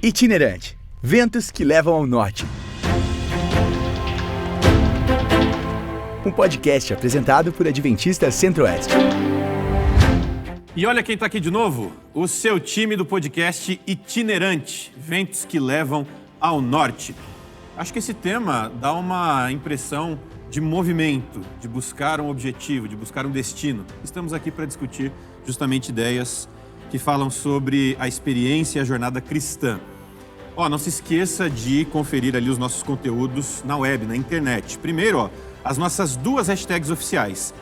Itinerante. Ventos que levam ao norte. Um podcast apresentado por Adventista Centro-Oeste. E olha quem está aqui de novo, o seu time do podcast Itinerante, ventos que levam ao norte. Acho que esse tema dá uma impressão de movimento, de buscar um objetivo, de buscar um destino. Estamos aqui para discutir justamente ideias que falam sobre a experiência e a jornada cristã. Não se esqueça de conferir ali os nossos conteúdos na web, na internet. Primeiro, as nossas duas hashtags oficiais.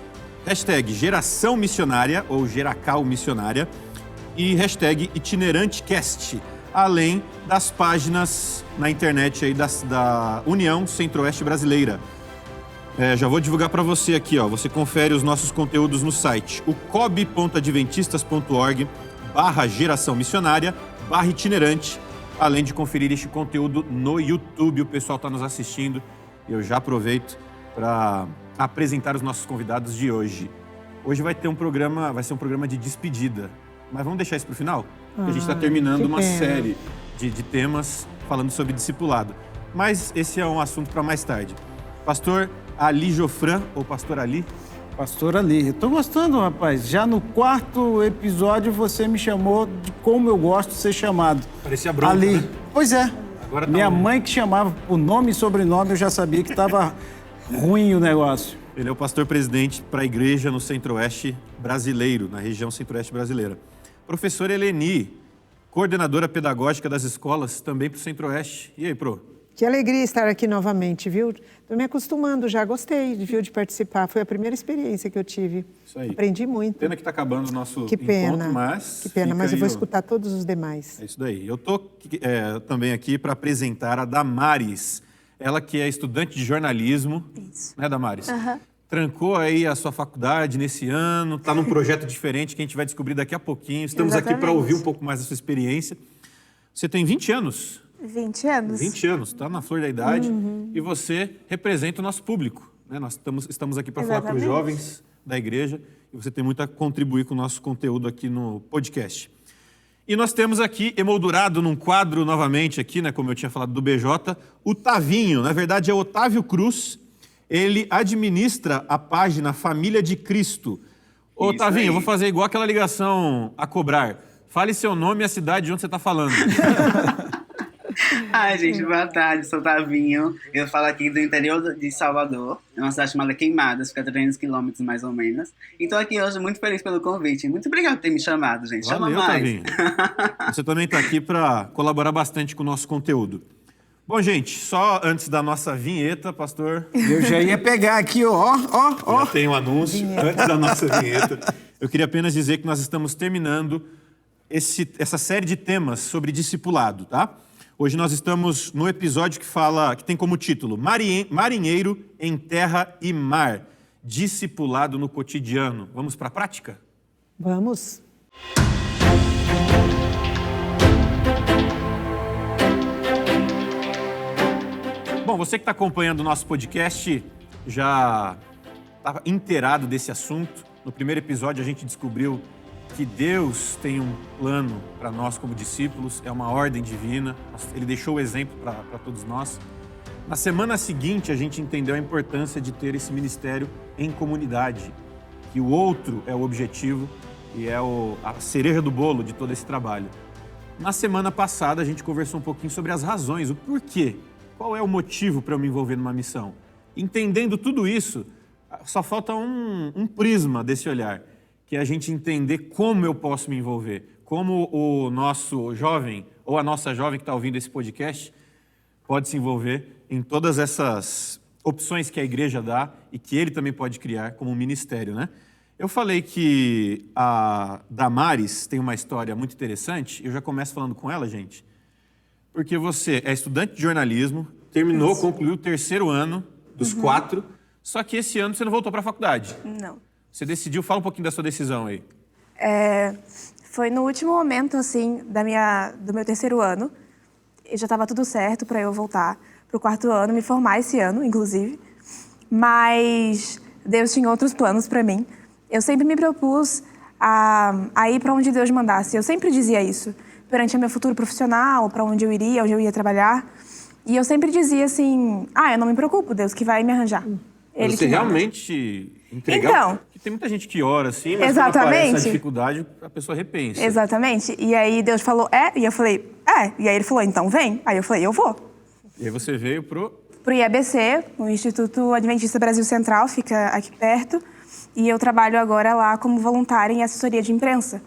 Hashtag Geração Missionária, ou Geracal Missionária, e hashtag ItineranteCast, além das páginas na internet aí da União Centro-Oeste Brasileira. Já vou divulgar para você aqui, você confere os nossos conteúdos no site, o cob.adventistas.org/geração missionária/itinerante, além de conferir este conteúdo no YouTube. O pessoal está nos assistindo e eu já aproveito para apresentar os nossos convidados de hoje. Hoje vai ser um programa de despedida, mas vamos deixar isso para o final? Porque a gente está terminando uma série de temas falando sobre discipulado. Mas esse é um assunto para mais tarde. Pastor Ali Jofran, ou Pastor Ali? Pastor Ali. Eu tô gostando, rapaz. Já no 4º episódio você me chamou de como eu gosto de ser chamado. Parecia bronca, Ali. né? Pois é. Agora tá Minha mãe que chamava por nome e sobrenome, eu já sabia que estava ruim o negócio. Ele é o pastor-presidente para a igreja no Centro-Oeste brasileiro, na região Centro-Oeste brasileira. Professora Eleni, coordenadora pedagógica das escolas, também para o Centro-Oeste. E aí, Pro? Que alegria estar aqui novamente, viu? Estou me acostumando já, gostei de participar. Foi a primeira experiência que eu tive. Isso aí. Aprendi muito. Pena que está acabando o nosso Que pena. encontro, mas... Que pena, mas eu vou escutar todos os demais. É isso daí. Eu estou também aqui para apresentar a Damares. Ela que é estudante de jornalismo. Isso. Né, Damares? Uhum. Trancou aí a sua faculdade nesse ano, está num projeto diferente que a gente vai descobrir daqui a pouquinho. Estamos aqui para ouvir um pouco mais da sua experiência. Você tem 20 anos. 20 anos. 20 anos, está na flor da idade, e você representa o nosso público, né? Nós estamos aqui para falar com os jovens da igreja, e você tem muito a contribuir com o nosso conteúdo aqui no podcast. E nós temos aqui, emoldurado num quadro novamente aqui, né, como eu tinha falado do BJ, o Tavinho, na verdade é o Otávio Cruz, ele administra a página Família de Cristo. Ô Tavinho, eu vou fazer igual aquela ligação a cobrar. Fale seu nome e a cidade de onde você está falando. Ai, gente, boa tarde, sou Tavinho. Eu falo aqui do interior de Salvador, é uma cidade chamada Queimadas, fica a 300 quilômetros mais ou menos. E tô aqui hoje muito feliz pelo convite. Muito obrigado por ter me chamado, gente. Valeu, chama mais. Tavinho. Você também está aqui para colaborar bastante com o nosso conteúdo. Bom, gente, só antes da nossa vinheta, pastor... Eu já ia pegar aqui, ó. Já tem um anúncio antes da nossa vinheta. Eu queria apenas dizer que nós estamos terminando essa série de temas sobre discipulado, tá? Hoje nós estamos no episódio que tem como título Marinheiro em Terra e Mar, discipulado no cotidiano. Vamos para a prática? Vamos. Bom, você que está acompanhando o nosso podcast já está inteirado desse assunto. No primeiro episódio a gente descobriu que Deus tem um plano para nós como discípulos, é uma ordem divina, Ele deixou o exemplo para todos nós. Na semana seguinte, a gente entendeu a importância de ter esse ministério em comunidade, que o outro é o objetivo e é a cereja do bolo de todo esse trabalho. Na semana passada, a gente conversou um pouquinho sobre as razões, o porquê, qual é o motivo para eu me envolver numa missão. Entendendo tudo isso, só falta um prisma desse olhar, que é a gente entender como eu posso me envolver, como o nosso jovem ou a nossa jovem que está ouvindo esse podcast pode se envolver em todas essas opções que a igreja dá e que ele também pode criar como um ministério, né? Eu falei que a Damares tem uma história muito interessante, eu já começo falando com ela, gente, porque você é estudante de jornalismo, concluiu o 3º ano dos 4, só que esse ano você não voltou para a faculdade. Não. Você decidiu, fala um pouquinho da sua decisão aí. Foi no último momento, assim, do meu 3º ano. E já estava tudo certo para eu voltar para o 4º ano, me formar esse ano, inclusive. Mas Deus tinha outros planos para mim. Eu sempre me propus a ir para onde Deus mandasse. Eu sempre dizia isso. perante o meu futuro profissional, para onde eu ia trabalhar. E eu sempre dizia assim, eu não me preocupo, Deus que vai me arranjar. Ele Você que manda. realmente entregar... Então. Porque tem muita gente que ora assim, mas Exatamente. quando aparece a dificuldade, a pessoa repensa. Exatamente. E aí Deus falou, e eu falei, E aí ele falou, então vem. Aí eu falei, eu vou. E aí você veio pro IABC, o Instituto Adventista Brasil Central, fica aqui perto. E eu trabalho agora lá como voluntária em assessoria de imprensa.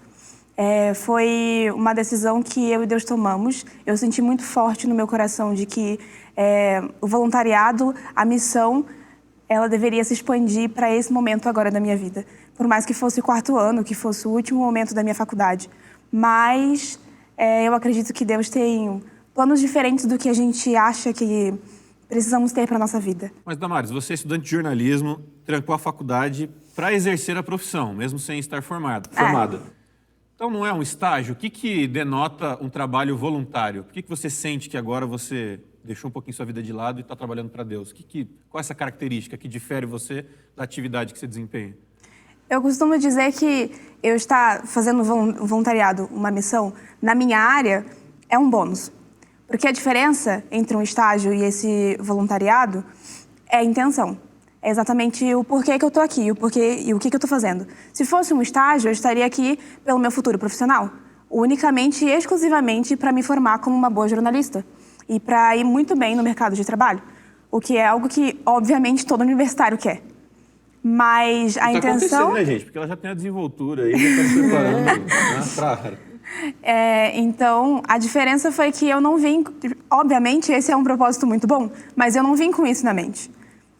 Foi uma decisão que eu e Deus tomamos. Eu senti muito forte no meu coração de que o voluntariado, a missão, ela deveria se expandir para esse momento agora da minha vida. Por mais que fosse o 4º ano, que fosse o último momento da minha faculdade. Mas eu acredito que Deus tem planos diferentes do que a gente acha que precisamos ter para a nossa vida. Mas, Damares, você é estudante de jornalismo, trancou a faculdade para exercer a profissão, mesmo sem estar formada. Então, não é um estágio? O que denota um trabalho voluntário? Por que você sente que agora você deixou um pouquinho sua vida de lado e está trabalhando para Deus? Qual é essa característica que difere você da atividade que você desempenha? Eu costumo dizer que eu estar fazendo voluntariado, uma missão, na minha área, é um bônus. Porque a diferença entre um estágio e esse voluntariado é a intenção. É exatamente o porquê que eu estou aqui e o que eu estou fazendo. Se fosse um estágio, eu estaria aqui pelo meu futuro profissional, unicamente e exclusivamente para me formar como uma boa jornalista e para ir muito bem no mercado de trabalho, o que é algo que, obviamente, todo universitário quer. Mas a intenção... Tá acontecendo, né, gente? Porque ela já tem a desenvoltura aí, já está se preparando Então, a diferença foi que eu não vim... Obviamente, esse é um propósito muito bom, mas eu não vim com isso na mente.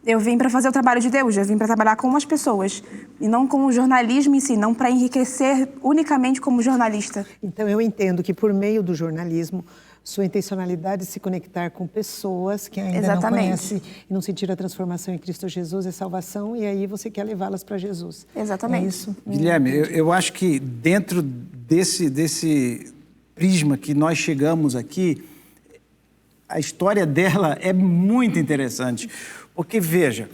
Eu vim para fazer o trabalho de Deus, eu vim para trabalhar com as pessoas, e não com o jornalismo em si, não para enriquecer unicamente como jornalista. Então, eu entendo que por meio do jornalismo, sua intencionalidade é se conectar com pessoas que ainda não conhecem e não sentiram a transformação em Cristo Jesus e salvação, e aí você quer levá-las para Jesus. Exatamente. É isso? Guilherme, eu acho que dentro desse prisma que nós chegamos aqui, a história dela é muito interessante. Porque, veja,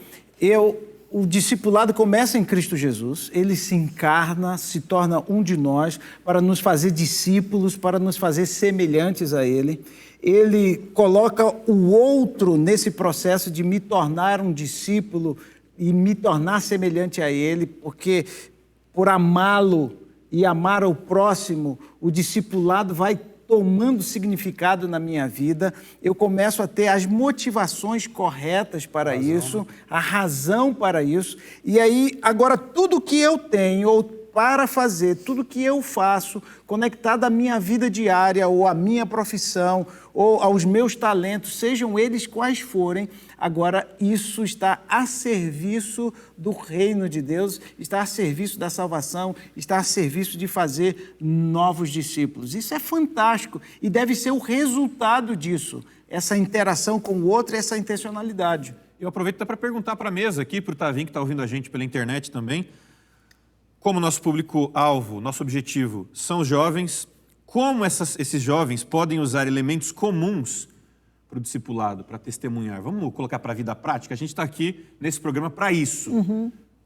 o discipulado começa em Cristo Jesus, ele se encarna, se torna um de nós para nos fazer discípulos, para nos fazer semelhantes a ele. Ele coloca o outro nesse processo de me tornar um discípulo e me tornar semelhante a ele, porque por amá-lo e amar ao próximo, o discipulado vai tomando significado na minha vida, eu começo a ter as motivações corretas para isso, a razão para isso, e aí, agora, tudo que eu tenho, ou para fazer, tudo que eu faço, conectado à minha vida diária, ou à minha profissão, ou aos meus talentos, sejam eles quais forem, agora isso está a serviço do reino de Deus, está a serviço da salvação, está a serviço de fazer novos discípulos. Isso é fantástico e deve ser o resultado disso, essa interação com o outro e essa intencionalidade. Eu aproveito para perguntar para a mesa aqui, para o Tavinho que está ouvindo a gente pela internet também, como nosso público-alvo, nosso objetivo são os jovens, como esses jovens podem usar elementos comuns para o discipulado, para testemunhar. Vamos colocar para a vida prática? A gente está aqui nesse programa para isso.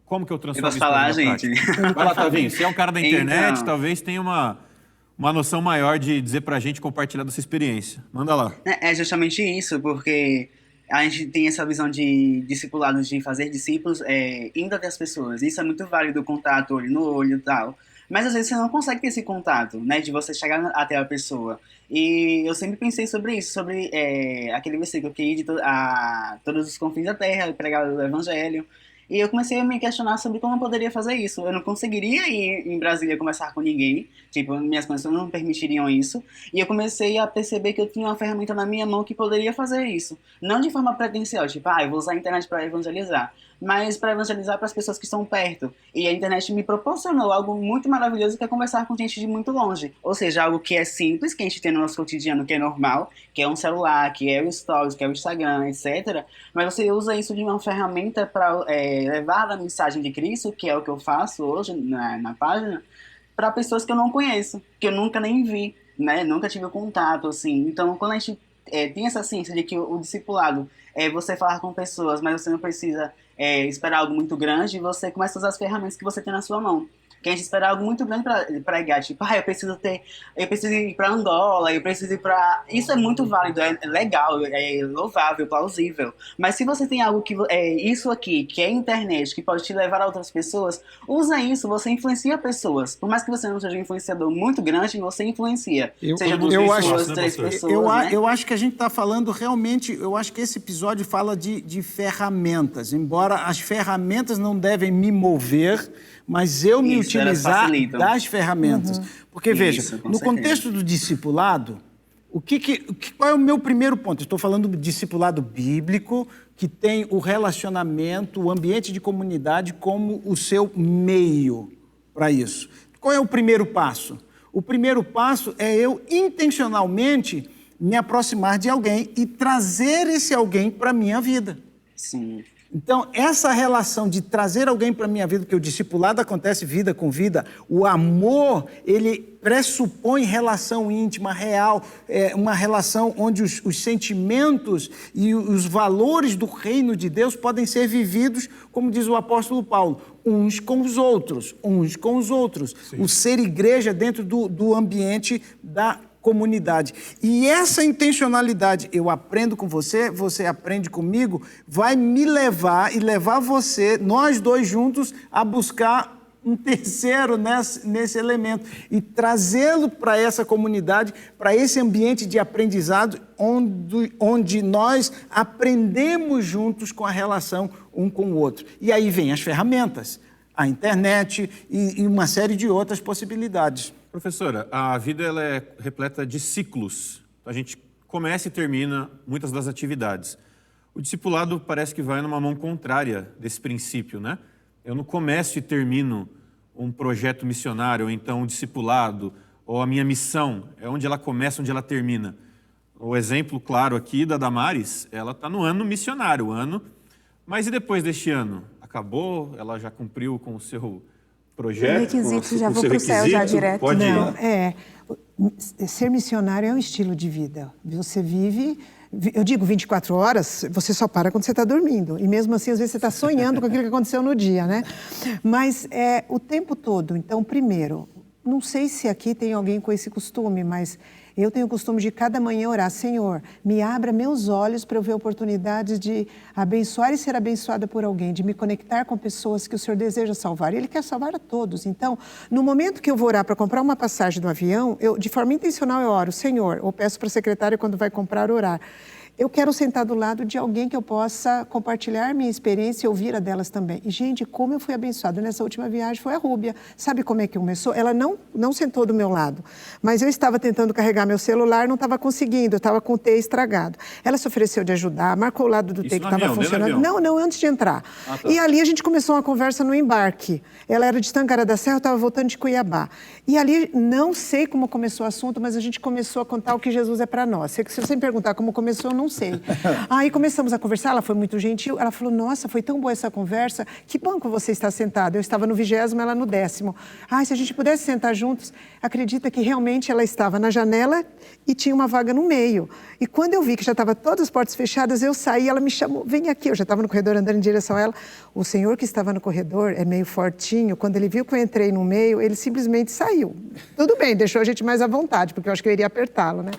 Como que eu transformo isso para a vida prática? Vai lá, Tavinho. Você é um cara da internet, então, talvez tenha uma noção maior de dizer para a gente, compartilhar dessa experiência. Manda lá. É justamente isso, porque a gente tem essa visão de discipulados, de fazer discípulos indo até as pessoas. Isso é muito válido, o contato olho no olho e tal. Mas às vezes você não consegue ter esse contato, né? De você chegar até a pessoa. E eu sempre pensei sobre isso, sobre aquele versículo que ir a todos os confins da terra, pregar o evangelho. E eu comecei a me questionar sobre como eu poderia fazer isso. Eu não conseguiria ir em Brasília conversar com ninguém. Tipo, minhas condições não permitiriam isso. E eu comecei a perceber que eu tinha uma ferramenta na minha mão que poderia fazer isso. Não de forma pretensiosa, tipo, eu vou usar a internet para evangelizar. Mas para evangelizar para as pessoas que estão perto. E a internet me proporcionou algo muito maravilhoso, que é conversar com gente de muito longe. Ou seja, algo que é simples, que a gente tem no nosso cotidiano, que é normal, que é um celular, que é o Stories, que é o Instagram, etc. Mas você usa isso de uma ferramenta para levar a mensagem de Cristo, que é o que eu faço hoje na página, para pessoas que eu não conheço, que eu nunca nem vi, né? Nunca tive contato, assim. Então, quando a gente tem essa ciência de que o discipulado é você falar com pessoas, mas você não precisa esperar algo muito grande, você começa a usar as ferramentas que você tem na sua mão. Que a gente espera algo muito grande para pregar. Tipo, eu preciso ir para Angola, eu preciso ir para... Isso é muito válido, é legal, é louvável, plausível. Mas se você tem algo que isso aqui, que é a internet, que pode te levar a outras pessoas, usa isso, você influencia pessoas. Por mais que você não seja um influenciador muito grande, você influencia. Seja duas, três pessoas, eu acho que a gente está falando realmente, eu acho que esse episódio fala de ferramentas, embora as ferramentas não devem me mover, mas eu me utilizar das ferramentas. Porque, veja, no contexto do discipulado, qual é o meu primeiro ponto? Estou falando do discipulado bíblico, que tem o relacionamento, o ambiente de comunidade como o seu meio para isso. Qual é o primeiro passo? O primeiro passo é eu intencionalmente me aproximar de alguém e trazer esse alguém para a minha vida. Sim. Então, essa relação de trazer alguém para a minha vida, porque o discipulado acontece vida com vida, o amor, ele pressupõe relação íntima, real, uma relação onde os sentimentos e os valores do reino de Deus podem ser vividos, como diz o apóstolo Paulo, uns com os outros. Sim. O ser igreja dentro do ambiente da comunidade. E essa intencionalidade, eu aprendo com você, você aprende comigo, vai me levar e levar você, nós dois juntos, a buscar um terceiro nesse elemento e trazê-lo para essa comunidade, para esse ambiente de aprendizado onde nós aprendemos juntos com a relação um com o outro. E aí vem as ferramentas, a internet e uma série de outras possibilidades. Professora, a vida ela é repleta de ciclos. A gente começa e termina muitas das atividades. O discipulado parece que vai numa mão contrária desse princípio, né? Eu não começo e termino um projeto missionário, ou então um discipulado, ou a minha missão. É onde ela começa, onde ela termina. O exemplo claro aqui da Damares, ela está no ano missionário, mas e depois deste ano? Acabou? Ela já cumpriu com o seu projeto? Requisito, já vou para o céu, já direto. Pode ir. Não, ser missionário é um estilo de vida. Você vive, eu digo 24 horas, você só para quando você está dormindo. E mesmo assim, às vezes você está sonhando com aquilo que aconteceu no dia, né? Mas é o tempo todo. Então, primeiro, não sei se aqui tem alguém com esse costume, mas eu tenho o costume de cada manhã orar: Senhor, me abra meus olhos para eu ver oportunidades de abençoar e ser abençoada por alguém, de me conectar com pessoas que o Senhor deseja salvar. Ele quer salvar a todos. Então, no momento que eu vou orar para comprar uma passagem do avião, de forma intencional eu oro: Senhor, ou peço para a secretária quando vai comprar orar: eu quero sentar do lado de alguém que eu possa compartilhar minha experiência e ouvir a delas também. E, gente, como eu fui abençoada nessa última viagem foi a Rúbia. Sabe como é que começou? Ela não sentou do meu lado, mas eu estava tentando carregar meu celular, não estava conseguindo, eu estava com o T estragado. Ela se ofereceu de ajudar, marcou o lado do T que estava funcionando. Não, antes de entrar. Tá. E ali a gente começou uma conversa no embarque. Ela era de Tangará da Serra, eu estava voltando de Cuiabá. E ali, não sei como começou o assunto, mas a gente começou a contar o que Jesus é para nós. Se você me perguntar como começou, eu não sei. Aí começamos a conversar, ela foi muito gentil, ela falou: nossa, foi tão boa essa conversa, que banco você está sentado? Eu estava no 20º, ela no 10º. Se a gente pudesse sentar juntos. Acredita que realmente ela estava na janela e tinha uma vaga no meio. E quando eu vi que já estava todas as portas fechadas, eu saí, ela me chamou: vem aqui. Eu já estava no corredor andando em direção a ela. O senhor que estava no corredor é meio fortinho, quando ele viu que eu entrei no meio, ele simplesmente saiu. Tudo bem, deixou a gente mais à vontade, porque eu acho que eu iria apertá-lo, né?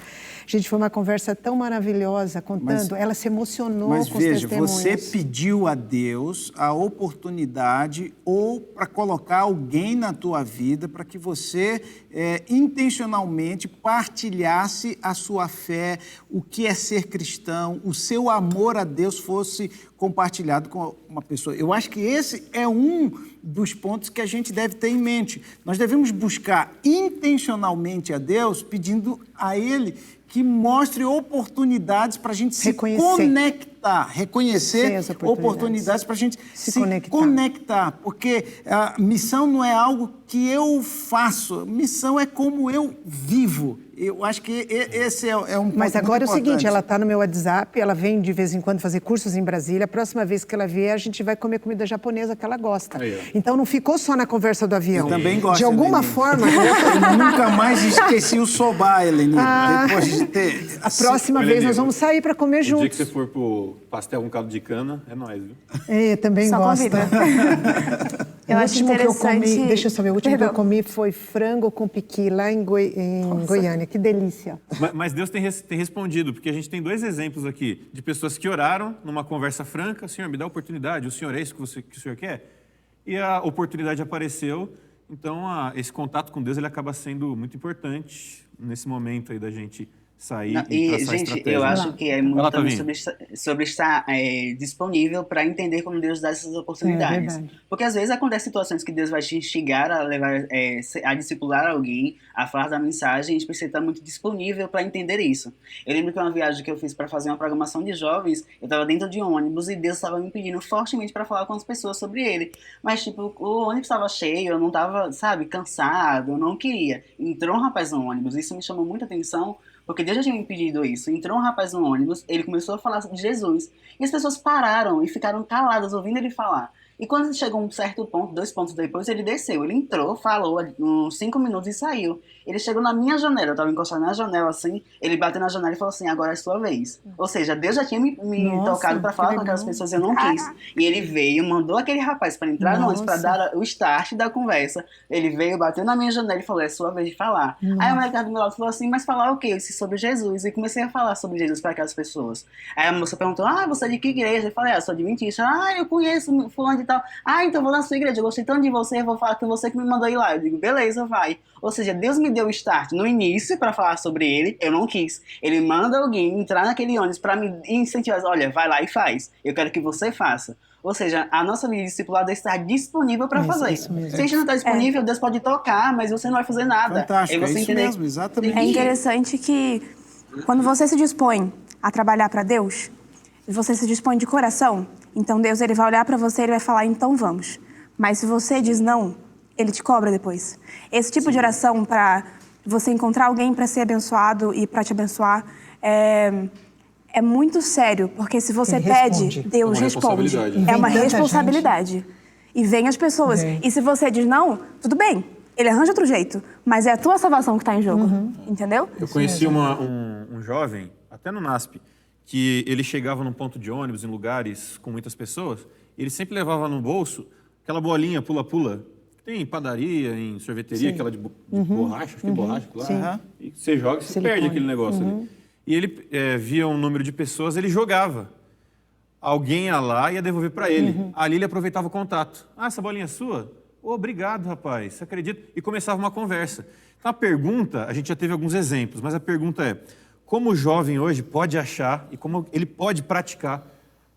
Gente, foi uma conversa tão maravilhosa, contando, ela se emocionou com os testemunhos. Mas veja, você pediu a Deus a oportunidade ou para colocar alguém na tua vida para que você intencionalmente partilhasse a sua fé, o que é ser cristão, o seu amor a Deus fosse compartilhado com uma pessoa. Eu acho que esse é um dos pontos que a gente deve ter em mente. Nós devemos buscar intencionalmente a Deus, pedindo a Ele que mostre oportunidades para a gente se conectar, reconhecer oportunidades para a gente se conectar, porque a missão não é algo que eu faço, missão é como eu vivo. Eu acho que esse é um ponto. Mas agora muito é o seguinte, importante. ela está no meu WhatsApp, ela vem de vez em quando fazer cursos em Brasília. A próxima vez que ela vier, a gente vai comer comida japonesa que ela gosta. Então não ficou só na conversa do avião. Eu também gosto. De alguma forma. Eu nunca mais esqueci o soba, Eleni. Depois de ter. A próxima vez nós vamos sair para comer juntos. O dia que você for pro pastel com caldo de cana, é nóis, viu? Também só gosta. Eu acho interessante... Deixa eu saber, o último que eu comi foi frango com piqui lá em Goiânia. Que delícia. Mas Deus tem respondido, porque a gente tem 2 exemplos aqui de pessoas que oraram numa conversa franca: Senhor, me dá oportunidade, o Senhor é isso que o Senhor quer? E a oportunidade apareceu. Então, esse contato com Deus ele acaba sendo muito importante nesse momento aí da gente sair e traçar gente, estratégia. eu acho que é muito também sobre estar disponível para entender como Deus dá essas oportunidades. Porque às vezes acontecem situações que Deus vai te instigar a levar, a discipular alguém, a falar da mensagem, e a gente precisa estar muito disponível para entender isso. Eu lembro que uma viagem que eu fiz para fazer uma programação de jovens, eu estava dentro de um ônibus e Deus estava me pedindo fortemente para falar com as pessoas sobre ele. Mas tipo, o ônibus estava cheio, eu não estava, cansado, eu não queria. Entrou um rapaz no ônibus, isso me chamou muita atenção, porque Deus já tinha me pedido isso. Entrou um rapaz no ônibus, ele começou a falar de Jesus. E as pessoas pararam e ficaram caladas ouvindo ele falar. E quando chegou um certo ponto, 2 pontos depois, ele desceu. Ele entrou, falou uns 5 minutos e saiu. Ele chegou na minha janela, eu estava encostado na janela assim, ele bateu na janela e falou assim: agora é sua vez. Ou seja, Deus já tinha me tocado para falar com aquelas pessoas, eu não quis. E ele veio, mandou aquele rapaz para entrar no ônibus, para dar o start da conversa. Ele veio, bateu na minha janela e falou: é sua vez de falar. Aí a mulher que estava do meu lado falou assim: mas falar o quê? Eu disse: sobre Jesus. E comecei a falar sobre Jesus para aquelas pessoas. Aí a moça perguntou: você é de que igreja? Eu falei: eu sou adventista. Eu conheço fulano de tal. Então vou na sua igreja, eu gostei tanto de você, eu vou falar com você que me mandou ir lá. Eu digo: beleza, vai. Ou seja, Deus me deu o start no início para falar sobre ele, eu não quis. Ele manda alguém entrar naquele ônibus para me incentivar: olha, vai lá e faz. Eu quero que você faça. Ou seja, a nossa vida discipulada está disponível para fazer. Se a gente não está disponível, Deus pode tocar, mas você não vai fazer nada. Fantástico, é isso mesmo, exatamente. É interessante que quando você se dispõe a trabalhar para Deus, você se dispõe de coração, então Deus ele vai olhar para você e ele vai falar: então vamos. Mas se você diz não, ele te cobra depois. Esse tipo de oração para você encontrar alguém para ser abençoado e para te abençoar é muito sério, porque se você pede, Deus responde. É uma responsabilidade. E vem as pessoas. E se você diz não, tudo bem, ele arranja outro jeito, mas é a tua salvação que está em jogo, entendeu? Eu conheci um jovem, até no NASP, que ele chegava num ponto de ônibus, em lugares com muitas pessoas, e ele sempre levava no bolso aquela bolinha pula-pula, que tem em padaria, em sorveteria, aquela de borracha, acho que é borracha, claro. E você joga e você perde aquele negócio ali. E ele via um número de pessoas, ele jogava. Alguém ia lá e ia devolver para ele. Ali ele aproveitava o contato. Essa bolinha é sua? Obrigado, rapaz, você acredita? E começava uma conversa. Então a pergunta, a gente já teve alguns exemplos, mas a pergunta é: como o jovem hoje pode achar e como ele pode praticar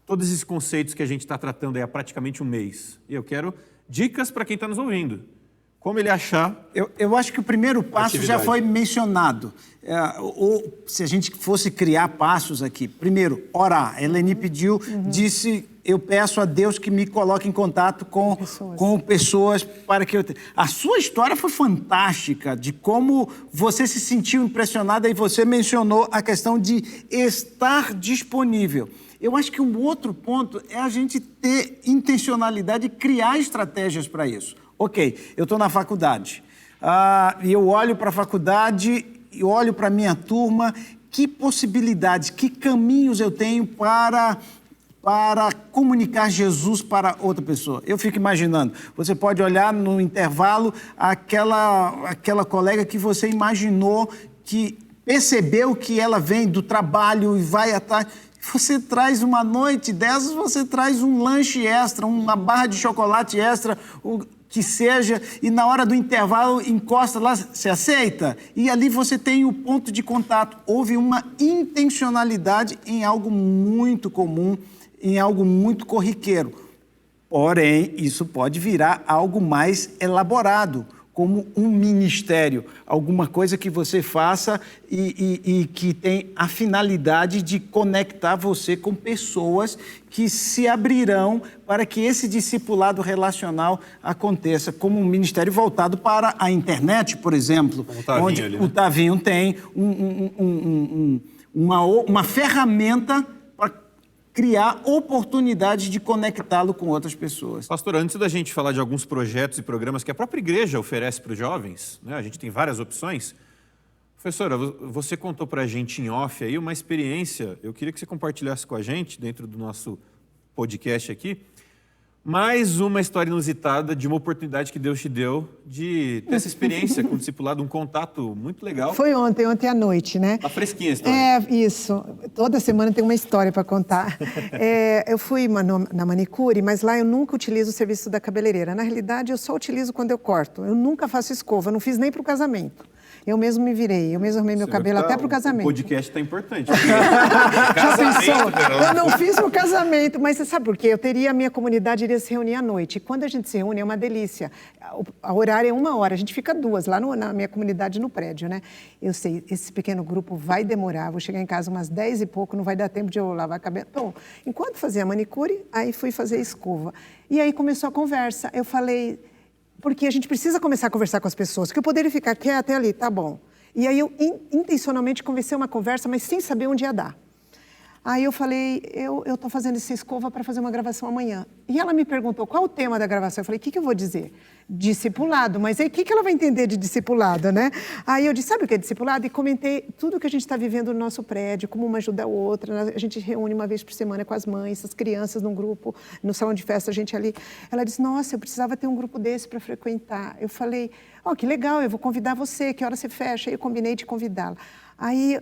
todos esses conceitos que a gente está tratando aí há praticamente um mês? E eu quero dicas para quem está nos ouvindo. Como ele achar... Eu acho que o primeiro passo já foi mencionado. Ou se a gente fosse criar passos aqui. Primeiro, orar. A Eleni pediu, disse: eu peço a Deus que me coloque em contato com pessoas para que eu... A sua história foi fantástica, de como você se sentiu impressionada, e você mencionou a questão de estar disponível. Eu acho que um outro ponto é a gente ter intencionalidade e criar estratégias para isso. Ok, eu estou na faculdade, e eu olho para a faculdade e olho para a minha turma, que possibilidades, que caminhos eu tenho para comunicar Jesus para outra pessoa. Eu fico imaginando, você pode olhar no intervalo aquela colega que você imaginou, que percebeu que ela vem do trabalho e vai atrás. Você traz uma noite dessas, você traz um lanche extra, uma barra de chocolate extra, que seja, e na hora do intervalo encosta lá, você aceita? E ali você tem o ponto de contato. Houve uma intencionalidade em algo muito comum, em algo muito corriqueiro. Porém, isso pode virar algo mais elaborado, como um ministério, alguma coisa que você faça e que tem a finalidade de conectar você com pessoas que se abrirão para que esse discipulado relacional aconteça, como um ministério voltado para a internet, por exemplo, onde ali, né? O Tavinho tem uma ferramenta para criar oportunidade de conectá-lo com outras pessoas. Pastor, antes da gente falar de alguns projetos e programas que a própria igreja oferece para os jovens, né? A gente tem várias opções. Professora, você contou para a gente em off aí uma experiência, eu queria que você compartilhasse com a gente, dentro do nosso podcast aqui, Mais uma história inusitada de uma oportunidade que Deus te deu de ter essa experiência com o discipulado, um contato muito legal. Foi ontem à noite, né? Tá fresquinha a história. Isso. Toda semana tem uma história para contar. Eu fui na manicure, mas lá eu nunca utilizo o serviço da cabeleireira. Na realidade, eu só utilizo quando eu corto. Eu nunca faço escova, eu não fiz nem para o casamento. Eu mesmo me virei, eu mesmo arrumei meu cabelo até para o casamento. O podcast está importante. Já pensou? Eu não fiz o casamento, mas você sabe por quê? A minha comunidade iria se reunir à noite. E quando a gente se reúne é uma delícia. O horário é 1 hora, a gente fica 2 lá na minha comunidade, no prédio, né? Eu sei, esse pequeno grupo vai demorar, vou chegar em casa umas 10 e pouco, não vai dar tempo de eu lavar cabelo. Então, enquanto fazia manicure, aí fui fazer escova. E aí começou a conversa. Eu falei... Porque a gente precisa começar a conversar com as pessoas, que eu poderia ficar quieta até ali, tá bom. E aí eu intencionalmente comecei uma conversa, mas sem saber onde ia dar. Aí eu falei, eu estou fazendo essa escova para fazer uma gravação amanhã. E ela me perguntou, qual o tema da gravação? Eu falei, o que eu vou dizer? Discipulado. Mas aí o que ela vai entender de discipulado, né? Aí eu disse, sabe o que é discipulado? E comentei tudo que a gente está vivendo no nosso prédio, como uma ajuda a outra. A gente reúne uma vez por semana com as mães, as crianças num grupo, no salão de festa, a gente ali. Ela disse, nossa, eu precisava ter um grupo desse para frequentar. Eu falei, que legal, eu vou convidar você, que hora você fecha? Aí eu combinei de convidá-la. Aí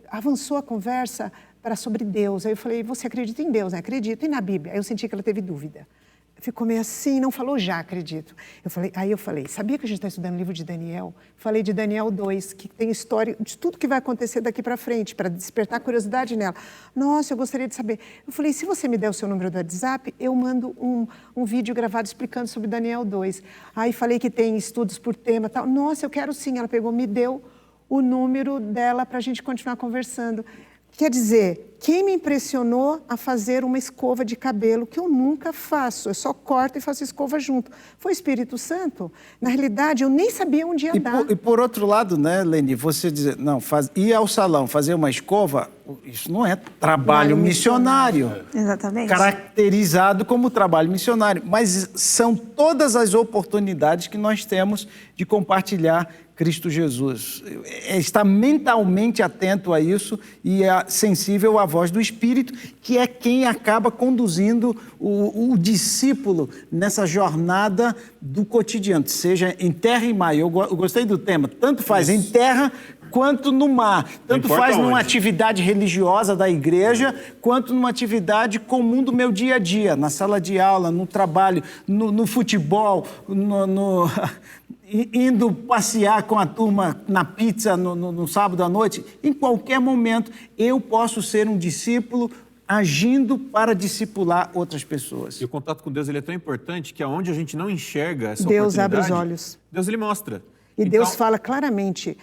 avançou a conversa para sobre Deus. Aí eu falei, você acredita em Deus, né? Acredito. E na Bíblia? Aí eu senti que ela teve dúvida. Ficou meio assim, não falou já, acredito. Aí eu falei, sabia que a gente está estudando o livro de Daniel? Falei de Daniel 2, que tem história de tudo que vai acontecer daqui para frente, para despertar curiosidade nela. Nossa, eu gostaria de saber. Eu falei, se você me der o seu número do WhatsApp, eu mando um vídeo gravado explicando sobre Daniel 2. Aí falei que tem estudos por tema e tal. Nossa, eu quero sim. Ela pegou, me deu o número dela para a gente continuar conversando. Quer dizer, quem me impressionou a fazer uma escova de cabelo, que eu nunca faço, eu só corto e faço escova junto, foi o Espírito Santo. Na realidade, eu nem sabia onde ia dar. E por outro lado, né, Leni, você dizer, não, ir ao salão, fazer uma escova, isso não é trabalho missionário. Exatamente. Caracterizado como trabalho missionário, mas são todas as oportunidades que nós temos de compartilhar Cristo Jesus. Está mentalmente atento a isso e é sensível à voz do Espírito, que é quem acaba conduzindo o discípulo nessa jornada do cotidiano, seja em terra e mar. Eu gostei do tema, tanto faz em terra quanto no mar, tanto faz numa atividade religiosa da igreja, quanto numa atividade comum do meu dia a dia, na sala de aula, no trabalho, no futebol, indo passear com a turma na pizza no sábado à noite. Em qualquer momento, eu posso ser um discípulo agindo para discipular outras pessoas. E o contato com Deus ele é tão importante que aonde a gente não enxerga essa Deus oportunidade, abre os olhos. Deus ele mostra. E então, Deus fala claramente,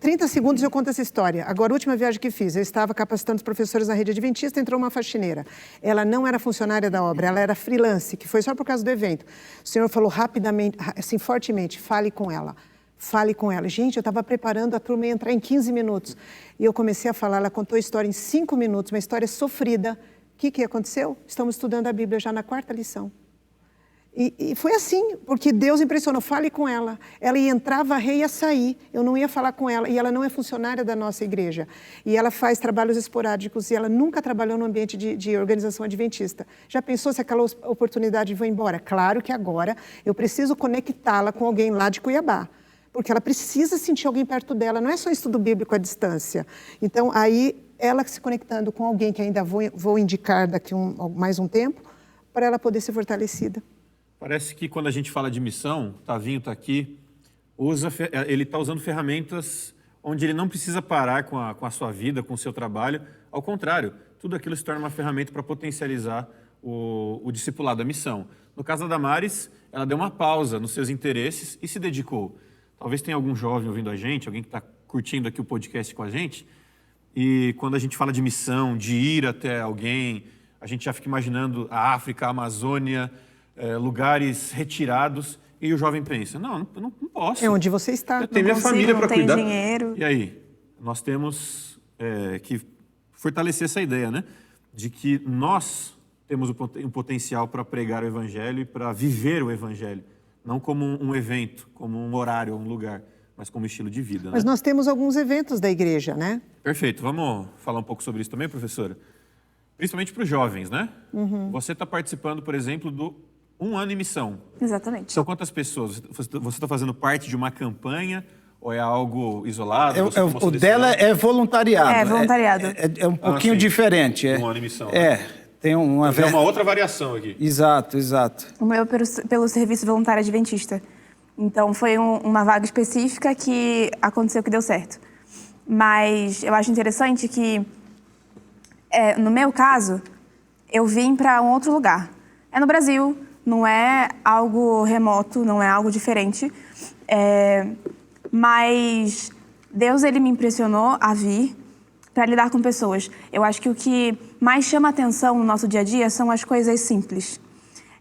30 segundos eu conto essa história. Agora, a última viagem que fiz, eu estava capacitando os professores na rede adventista, entrou uma faxineira. Ela não era funcionária da obra, ela era freelance, que foi só por causa do evento. O Senhor falou rapidamente, assim, fortemente, fale com ela. Fale com ela. Gente, eu estava preparando a turma ia entrar em 15 minutos. E eu comecei a falar, ela contou a história em 5 minutos, uma história sofrida. O que aconteceu? Estamos estudando a Bíblia já na 4ª lição. E foi assim, porque Deus impressionou, fale com ela. Ela ia entrar, varrer e ia sair, eu não ia falar com ela. E ela não é funcionária da nossa igreja. E ela faz trabalhos esporádicos e ela nunca trabalhou no ambiente de organização adventista. Já pensou se aquela oportunidade vai embora? Claro que agora eu preciso conectá-la com alguém lá de Cuiabá. Porque ela precisa sentir alguém perto dela, não é só estudo bíblico à distância. Então, aí, ela se conectando com alguém que ainda vou indicar daqui mais um tempo, para ela poder ser fortalecida. Parece que quando a gente fala de missão, Tavinho está aqui, ele está usando ferramentas onde ele não precisa parar com a sua vida, com o seu trabalho. Ao contrário, tudo aquilo se torna uma ferramenta para potencializar o discipulado, a missão. No caso da Damares, ela deu uma pausa nos seus interesses e se dedicou. Talvez tenha algum jovem ouvindo a gente, alguém que está curtindo aqui o podcast com a gente, e quando a gente fala de missão, de ir até alguém, a gente já fica imaginando a África, a Amazônia, lugares retirados, e o jovem pensa, não posso. É onde você está. Eu tenho minha família para cuidar. Não tem dinheiro. E aí? Nós temos que fortalecer essa ideia, né? De que nós temos um potencial para pregar o Evangelho e para viver o Evangelho. Não como um evento, como um horário, um lugar, mas como estilo de vida. Mas né? Nós temos alguns eventos da igreja, né? Perfeito. Vamos falar um pouco sobre isso também, professora? principalmente para os jovens, né? Você está participando, por exemplo, do 1 ano em missão. Exatamente. São quantas pessoas? Você está fazendo parte de uma campanha ou é algo isolado? O dela é voluntariado. É voluntariado. É um pouquinho diferente. 1 ano em missão. Né? Tem uma... Tem uma outra variação aqui. Exato. O meu pelo Serviço Voluntário Adventista. Então, foi uma vaga específica que aconteceu que deu certo. Mas eu acho interessante que, no meu caso, eu vim para um outro lugar. É no Brasil, não é algo remoto, não é algo diferente. Mas Deus, ele me impressionou a vir para lidar com pessoas. Eu acho que o que mais chama atenção no nosso dia a dia são as coisas simples.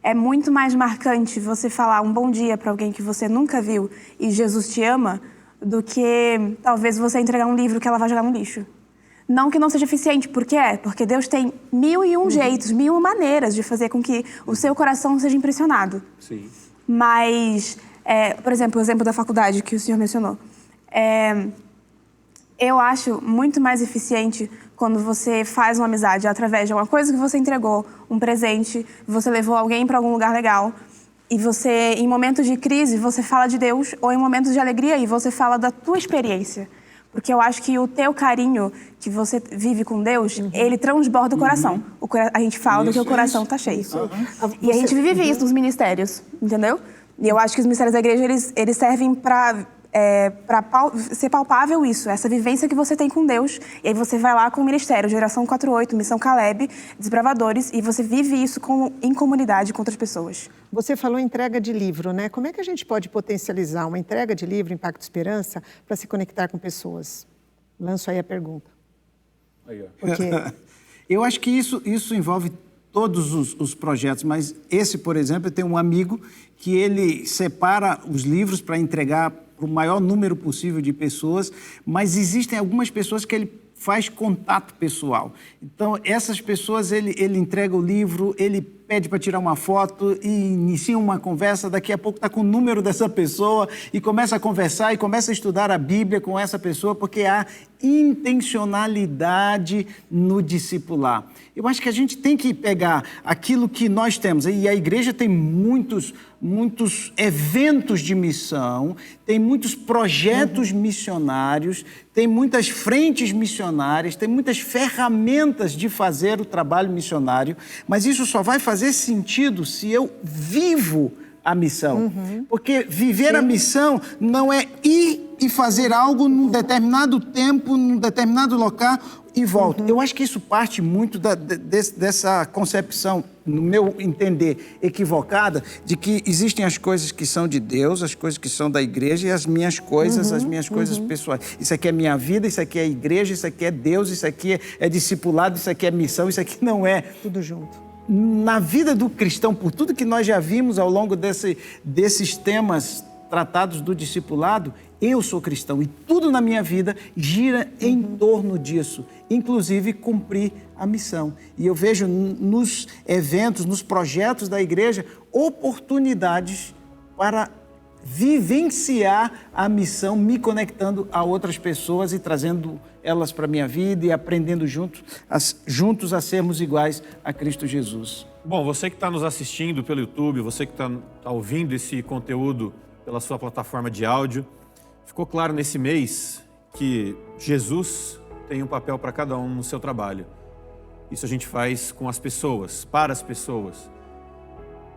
É muito mais marcante você falar um bom dia para alguém que você nunca viu e Jesus te ama do que talvez você entregar um livro que ela vai jogar no lixo. Não que não seja eficiente, porque Deus tem 1001 jeitos, 1001 maneiras de fazer com que o seu coração seja impressionado. Sim. Mas, por exemplo, o exemplo da faculdade que o senhor mencionou. Eu acho muito mais eficiente quando você faz uma amizade através de alguma coisa que você entregou, um presente, você levou alguém para algum lugar legal e você, em momentos de crise, você fala de Deus, ou em momentos de alegria e você fala da tua experiência. Porque eu acho que o teu carinho que você vive com Deus, ele transborda o coração. A gente fala do que o coração está cheio. E a gente vive isso nos ministérios, entendeu? E eu acho que os ministérios da igreja, eles servem para ser palpável isso, essa vivência que você tem com Deus. E aí você vai lá com o ministério, Geração 48, Missão Caleb, Desbravadores, e você vive isso em comunidade com outras pessoas. Você falou entrega de livro, né? Como é que a gente pode potencializar uma entrega de livro, Impacto Esperança, para se conectar com pessoas? Lanço aí a pergunta. Aí, ó. Porque... Eu acho que isso envolve todos os projetos, mas esse, por exemplo, eu tenho um amigo que ele separa os livros para entregar para o maior número possível de pessoas, mas existem algumas pessoas que ele faz contato pessoal. Então, essas pessoas, ele entrega o livro, ele pede para tirar uma foto e inicia uma conversa, daqui a pouco está com o número dessa pessoa e começa a conversar e começa a estudar a Bíblia com essa pessoa, porque há intencionalidade no discipular. Eu acho que a gente tem que pegar aquilo que nós temos, e a igreja tem muitos eventos de missão, tem muitos projetos missionários, tem muitas frentes missionárias, tem muitas ferramentas de fazer o trabalho missionário, mas isso só vai fazer sentido se eu vivo a missão. Porque viver a missão não é ir e fazer algo num determinado tempo, num determinado local e volta. Eu acho que isso parte muito dessa concepção, no meu entender, equivocada, de que existem as coisas que são de Deus, as coisas que são da igreja e as minhas coisas, pessoais. Isso aqui é minha vida, isso aqui é igreja, isso aqui é Deus, isso aqui é discipulado, isso aqui é missão, isso aqui não é. Tudo junto. Na vida do cristão, por tudo que nós já vimos ao longo desses temas tratados do discipulado, eu sou cristão e tudo na minha vida gira em torno disso, inclusive cumprir a missão. E eu vejo nos eventos, nos projetos da igreja, oportunidades para vivenciar a missão, me conectando a outras pessoas e trazendo elas para a minha vida e aprendendo juntos a sermos iguais a Cristo Jesus. Bom, você que está nos assistindo pelo YouTube, você que está ouvindo esse conteúdo pela sua plataforma de áudio, ficou claro nesse mês que Jesus tem um papel para cada um no seu trabalho. Isso a gente faz com as pessoas, para as pessoas.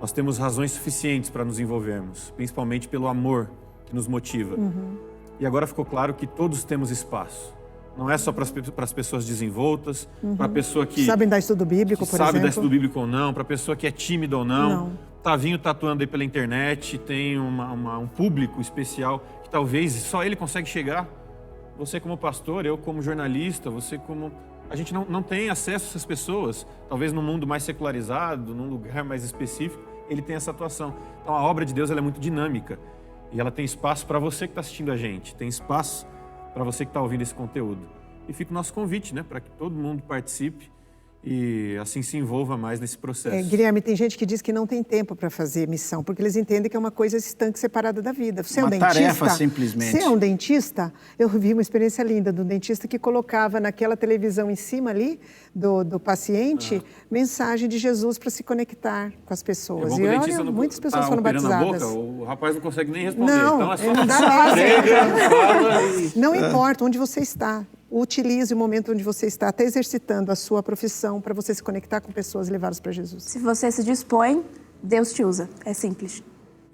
Nós temos razões suficientes para nos envolvermos, principalmente pelo amor que nos motiva. E agora ficou claro que todos temos espaço. Não é só para as pessoas desenvoltas, para a pessoa que... Sabem dar estudo bíblico, por exemplo. Sabe dar estudo bíblico ou não, para a pessoa que é tímida ou não. Tavinho tatuando aí pela internet, tem um público especial que talvez só ele consegue chegar. Você como pastor, eu como jornalista, você como... A gente não tem acesso a essas pessoas. Talvez num mundo mais secularizado, num lugar mais específico, ele tem essa atuação. Então a obra de Deus ela é muito dinâmica. E ela tem espaço para você que está assistindo a gente. Tem espaço para você que está ouvindo esse conteúdo. E fica o nosso convite, né? Para que todo mundo participe e assim se envolva mais nesse processo. Guilherme, tem gente que diz que não tem tempo para fazer missão, porque eles entendem que é uma coisa estanque, separada da vida. Você é um dentista? Tarefa, simplesmente. Você é um dentista? Eu vi uma experiência linda do dentista que colocava naquela televisão em cima ali do paciente mensagem de Jesus para se conectar com as pessoas. E olha, muitas pessoas foram batizadas. batizadas. O rapaz não consegue nem responder. Não, então é só não dá fala e... Não importa onde você está. Utilize o momento onde você está, até exercitando a sua profissão para você se conectar com pessoas e levá-las para Jesus. Se você se dispõe, Deus te usa. É simples.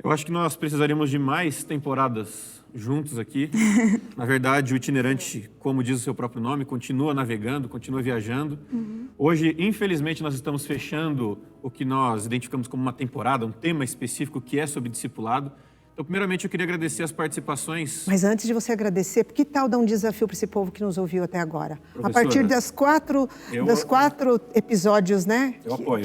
Eu acho que nós precisaríamos de mais temporadas juntos aqui. Na verdade, o itinerante, como diz o seu próprio nome, continua navegando, continua viajando. Hoje, infelizmente, nós estamos fechando o que nós identificamos como uma temporada, um tema específico que é sobre discipulado. Então, primeiramente, eu queria agradecer as participações. Mas antes de você agradecer, que tal dar um desafio para esse povo que nos ouviu até agora? Professora, a partir das quatro episódios, né,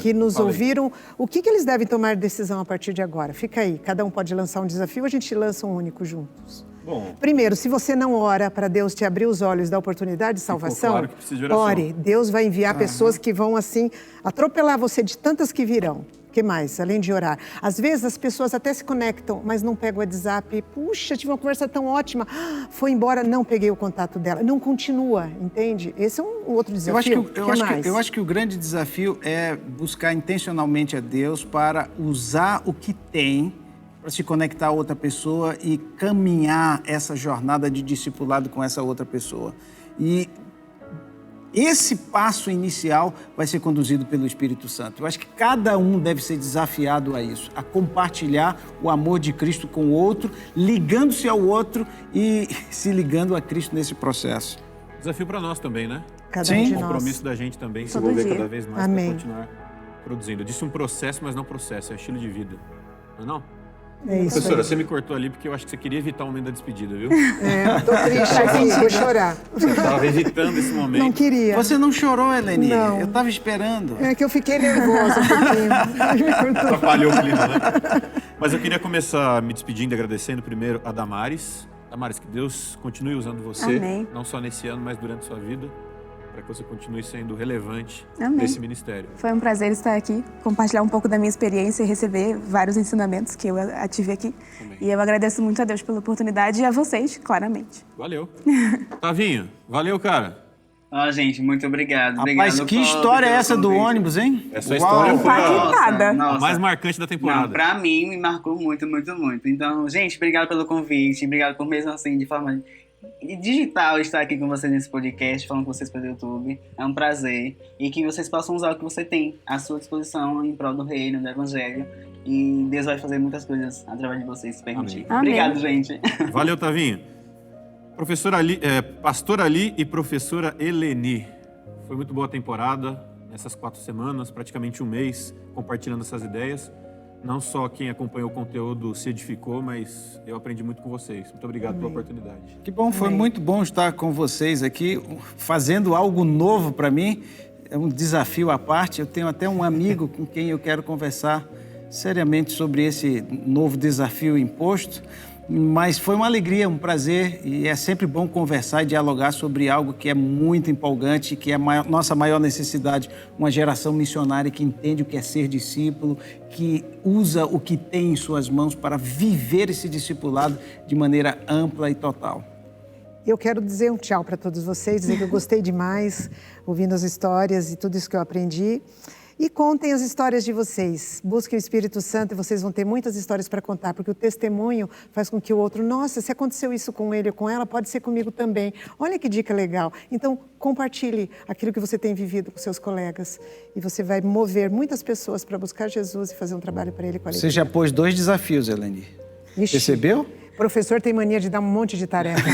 que nos ouviram, o que eles devem tomar decisão a partir de agora? Fica aí, cada um pode lançar um desafio, a gente lança um único juntos. Bom, primeiro, se você não ora para Deus te abrir os olhos da oportunidade de salvação, claro que precisa de oração. Ore. Deus vai enviar pessoas que vão, assim, atropelar você de tantas que virão. O que mais? Além de orar. Às vezes as pessoas até se conectam, mas não pegam o WhatsApp. Puxa, tive uma conversa tão ótima. Foi embora, não peguei o contato dela. Não continua, entende? Esse é um outro desafio. Eu acho que o grande desafio é buscar intencionalmente a Deus para usar o que tem para se conectar a outra pessoa e caminhar essa jornada de discipulado com essa outra pessoa. E esse passo inicial vai ser conduzido pelo Espírito Santo. Eu acho que cada um deve ser desafiado a isso, a compartilhar o amor de Cristo com o outro, ligando-se ao outro e se ligando a Cristo nesse processo. Desafio para nós também, né? Cada um de nós. Compromisso da gente também, se Todo envolver dia. cada vez mais Amém. para continuar produzindo. Eu disse um processo, mas não processo, é estilo de vida. Não é não? É isso Professora, aí. você me cortou ali porque eu acho que você queria evitar o momento da despedida, viu? Tô triste aqui, vou chorar. Você estava evitando esse momento. Não queria. Você não chorou, Eleni? Não. Eu estava esperando. É que eu fiquei nervosa um pouquinho. Atrapalhou o clima, né? Mas eu queria começar me despedindo e agradecendo primeiro a Damares. Damares, que Deus continue usando você, Amém. não só nesse ano, mas durante a sua vida, para que você continue sendo relevante Amém. nesse ministério. Foi um prazer estar aqui, compartilhar um pouco da minha experiência e receber vários ensinamentos que eu tive aqui. Amém. E eu agradeço muito a Deus pela oportunidade e a vocês, claramente. Valeu. Tavinho, valeu, cara. Ó, gente, muito obrigado. Rapaz, Obrigado que história é essa do ônibus, hein? Essa história foi Impactada. a mais marcante da temporada. Não, pra mim, me marcou muito, muito, muito. Então, gente, obrigado pelo convite. Obrigado por mesmo assim, de forma digital, estar aqui com vocês nesse podcast, falando com vocês pelo YouTube. É um prazer. E que vocês possam usar o que você tem à sua disposição em prol do reino, do evangelho. E Deus vai fazer muitas coisas através de vocês, se permitir. Amém. Obrigado, gente. Valeu, Tavinho. Pastora Ali e professora Eleni. Foi muito boa a temporada, nessas 4 semanas, praticamente um mês, compartilhando essas ideias. Não só quem acompanhou o conteúdo se edificou, mas eu aprendi muito com vocês. Muito obrigado pela oportunidade. Que bom, foi muito bom estar com vocês aqui, fazendo algo novo para mim. É um desafio à parte. Eu tenho até um amigo com quem eu quero conversar seriamente sobre esse novo desafio imposto. Mas foi uma alegria, um prazer, e é sempre bom conversar e dialogar sobre algo que é muito empolgante, que é a nossa maior necessidade, uma geração missionária que entende o que é ser discípulo, que usa o que tem em suas mãos para viver esse discipulado de maneira ampla e total. Eu quero dizer um tchau para todos vocês, dizer que eu gostei demais ouvindo as histórias e tudo isso que eu aprendi. E contem as histórias de vocês. Busquem o Espírito Santo e vocês vão ter muitas histórias para contar, porque o testemunho faz com que o outro, nossa, se aconteceu isso com ele ou com ela, pode ser comigo também. Olha que dica legal. Então, compartilhe aquilo que você tem vivido com seus colegas e você vai mover muitas pessoas para buscar Jesus e fazer um trabalho para ele com a alegria. Você já pôs 2 desafios, Eleni. Ixi. Percebeu? O professor tem mania de dar um monte de tarefa.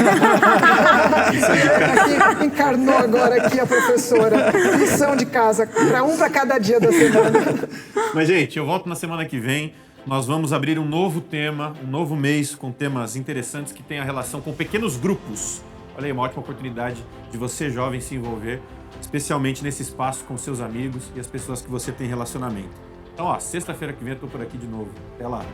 Aqui, encarnou agora aqui a professora. Lição de casa, para cada dia da semana. Mas, gente, eu volto na semana que vem. Nós vamos abrir um novo tema, um novo mês com temas interessantes que têm a relação com pequenos grupos. Olha aí, uma ótima oportunidade de você, jovem, se envolver, especialmente nesse espaço com seus amigos e as pessoas que você tem relacionamento. Então, sexta-feira que vem eu estou por aqui de novo. Até lá.